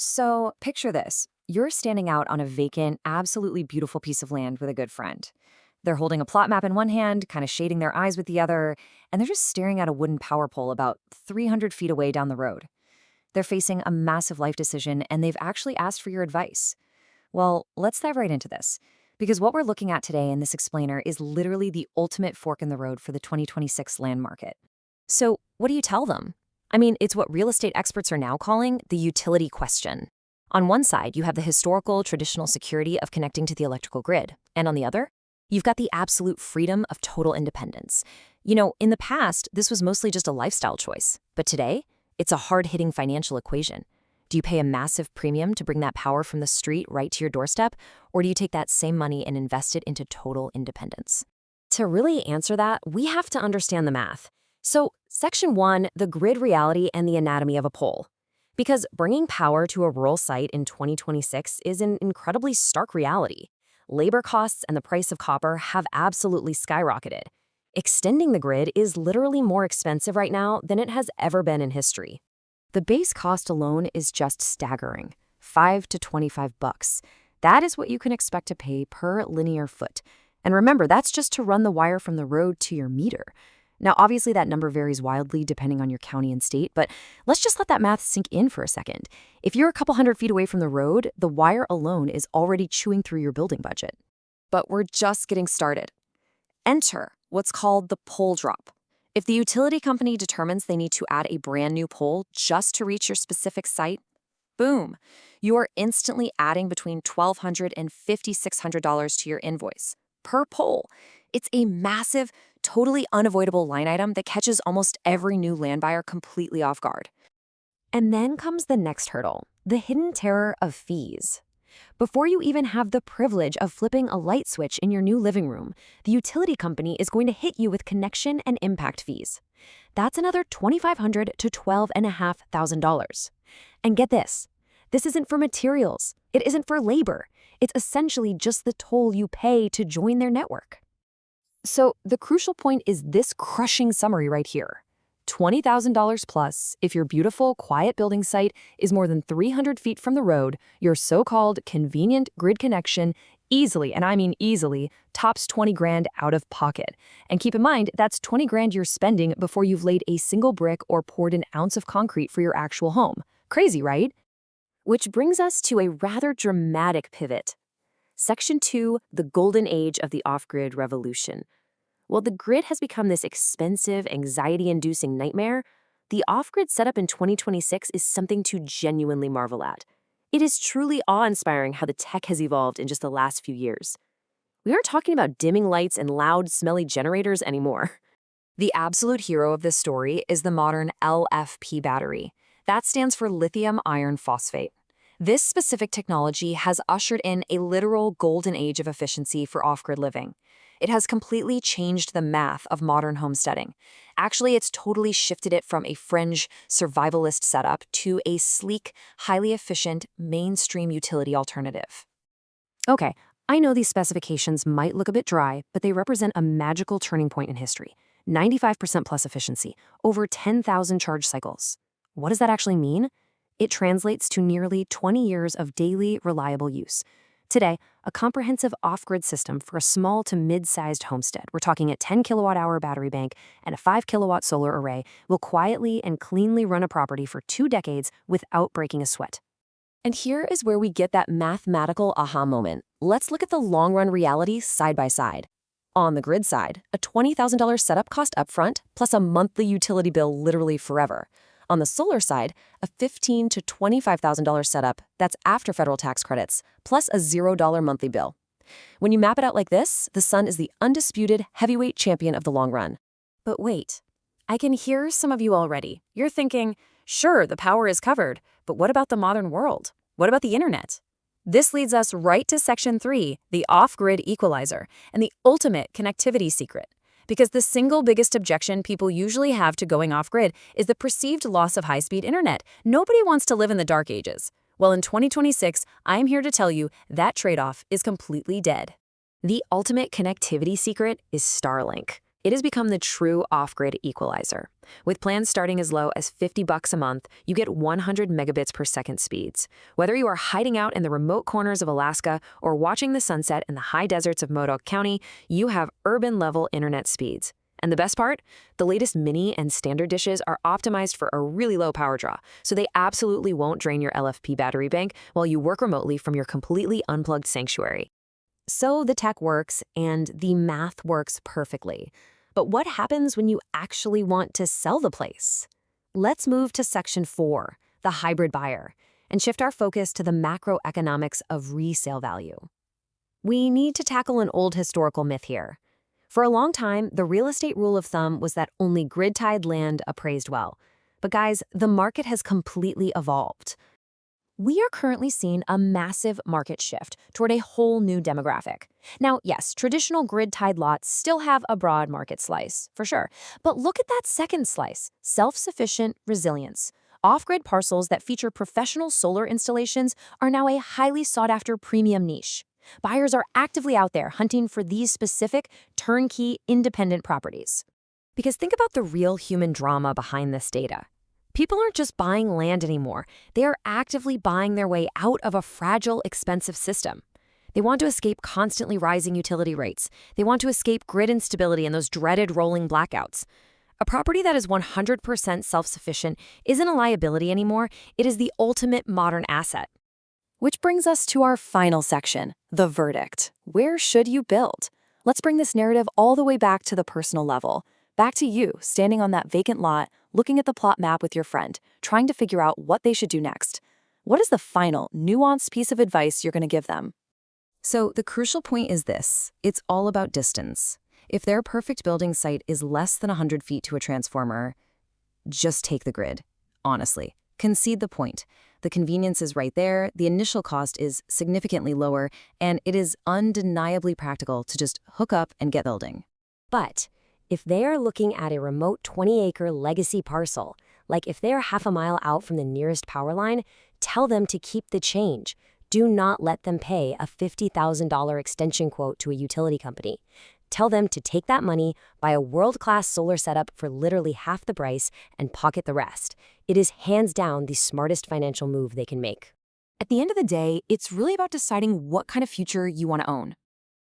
So picture this. You're standing out on a vacant, absolutely beautiful piece of land with a good friend. They're holding a plot map in one hand, kind of shading their eyes with the other, and they're just staring at a wooden power pole about 300 feet away down the road. They're facing a massive life decision, and they've actually asked for your advice. Well, let's dive right into this. Because what we're looking at today in this explainer is literally the ultimate fork in the road for the 2026 land market. So, what do you tell them? I mean, it's what real estate experts are now calling the utility question. On one side, you have the historical, traditional security of connecting to the electrical grid. And on the other, you've got the absolute freedom of total independence. You know, in the past, this was mostly just a lifestyle choice. But today, it's a hard-hitting financial equation. Do you pay a massive premium to bring that power from the street right to your doorstep, or do you take that same money and invest it into total independence? To really answer that, we have to understand the math. So, Section 1, the grid reality and the anatomy of a pole. Because bringing power to a rural site in 2026 is an incredibly stark reality. Labor costs and the price of copper have absolutely skyrocketed. Extending the grid is literally more expensive right now than it has ever been in history. The base cost alone is just staggering, $5 to $25. That is what you can expect to pay per linear foot. And remember, that's just to run the wire from the road to your meter. Now, obviously, that number varies wildly depending on your county and state, but let's just let that math sink in for a second. If you're a couple hundred feet away from the road, the wire alone is already chewing through your building budget. But we're just getting started. Enter what's called the pole drop. If the utility company determines they need to add a brand new pole just to reach your specific site, boom, you are instantly adding between $1,200 and $5,600 to your invoice per pole. It's a massive, totally unavoidable line item that catches almost every new land buyer completely off guard. And then comes the next hurdle, the hidden terror of fees. Before you even have the privilege of flipping a light switch in your new living room, the utility company is going to hit you with connection and impact fees. That's another $2,500 to $12,500. And get this, this isn't for materials. It isn't for labor. It's essentially just the toll you pay to join their network. So the crucial point is this crushing summary right here. $20,000 plus if your beautiful, quiet building site is more than 300 feet from the road, your so-called convenient grid connection easily, and I mean easily, tops 20 grand out of pocket. And keep in mind, that's 20 grand you're spending before you've laid a single brick or poured an ounce of concrete for your actual home. Crazy, right? Which brings us to a rather dramatic pivot. Section 2, the golden age of the off-grid revolution. While the grid has become this expensive, anxiety-inducing nightmare, the off-grid setup in 2026 is something to genuinely marvel at. It is truly awe-inspiring how the tech has evolved in just the last few years. We aren't talking about dimming lights and loud, smelly generators anymore. The absolute hero of this story is the modern LFP battery. That stands for lithium iron phosphate. This specific technology has ushered in a literal golden age of efficiency for off-grid living. It has completely changed the math of modern homesteading. Actually, it's totally shifted it from a fringe survivalist setup to a sleek, highly efficient, mainstream utility alternative. Okay, I know these specifications might look a bit dry, but they represent a magical turning point in history. 95% plus efficiency, over 10,000 charge cycles. What does that actually mean? It translates to nearly 20 years of daily, reliable use. Today, a comprehensive off-grid system for a small to mid-sized homestead, we're talking a 10 kilowatt-hour battery bank and a 5 kilowatt solar array, will quietly and cleanly run a property for 2 decades without breaking a sweat. And here is where we get that mathematical aha moment. Let's look at the long-run reality side by side. On the grid side, a $20,000 setup cost upfront, plus a monthly utility bill literally forever. On the solar side, a $15,000 to $25,000 setup, that's after federal tax credits, plus a $0 monthly bill. When you map it out like this, the sun is the undisputed heavyweight champion of the long run. But wait, I can hear some of you already. You're thinking, sure, the power is covered, but what about the modern world? What about the internet? This leads us right to Section 3, the off-grid equalizer, and the ultimate connectivity secret. Because the single biggest objection people usually have to going off-grid is the perceived loss of high-speed internet. Nobody wants to live in the dark ages. Well, in 2026, I'm here to tell you that trade-off is completely dead. The ultimate connectivity secret is Starlink. It has become the true off-grid equalizer. With plans starting as low as $50 a month, you get 100 megabits per second speeds. Whether you are hiding out in the remote corners of Alaska or watching the sunset in the high deserts of Modoc County, you have urban-level internet speeds. And the best part? The latest mini and standard dishes are optimized for a really low power draw, so they absolutely won't drain your LFP battery bank while you work remotely from your completely unplugged sanctuary. So the tech works, and the math works perfectly. But what happens when you actually want to sell the place? Let's move to Section 4, the hybrid buyer, and shift our focus to the macroeconomics of resale value. We need to tackle an old historical myth here. For a long time, the real estate rule of thumb was that only grid-tied land appraised well. But guys, the market has completely evolved. We are currently seeing a massive market shift toward a whole new demographic. Now, yes, traditional grid-tied lots still have a broad market slice, for sure. But look at that second slice, self-sufficient resilience. Off-grid parcels that feature professional solar installations are now a highly sought-after premium niche. Buyers are actively out there hunting for these specific, turnkey, independent properties. Because think about the real human drama behind this data. People aren't just buying land anymore. They are actively buying their way out of a fragile, expensive system. They want to escape constantly rising utility rates. They want to escape grid instability and those dreaded rolling blackouts. A property that is 100% self-sufficient isn't a liability anymore. It is the ultimate modern asset. Which brings us to our final section, the verdict. Where should you build? Let's bring this narrative all the way back to the personal level. Back to you, standing on that vacant lot, looking at the plot map with your friend, trying to figure out what they should do next. What is the final, nuanced piece of advice you're going to give them? So the crucial point is this. It's all about distance. If their perfect building site is less than 100 feet to a transformer, just take the grid. Honestly, concede the point. The convenience is right there, the initial cost is significantly lower, and it is undeniably practical to just hook up and get building. But if they are looking at a remote 20-acre legacy parcel, like if they're half a mile out from the nearest power line, tell them to keep the change. Do not let them pay a $50,000 extension quote to a utility company. Tell them to take that money, buy a world-class solar setup for literally half the price, and pocket the rest. It is hands down the smartest financial move they can make. At the end of the day, it's really about deciding what kind of future you want to own.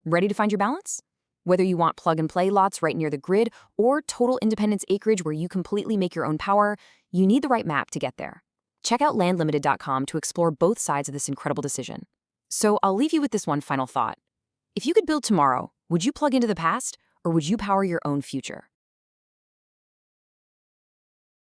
Ready to find your balance? Whether you want plug-and-play lots right near the grid or total independence acreage where you completely make your own power, you need the right map to get there. Check out LandLimited.com to explore both sides of this incredible decision. So I'll leave you with this one final thought. If you could build tomorrow, would you plug into the past or would you power your own future?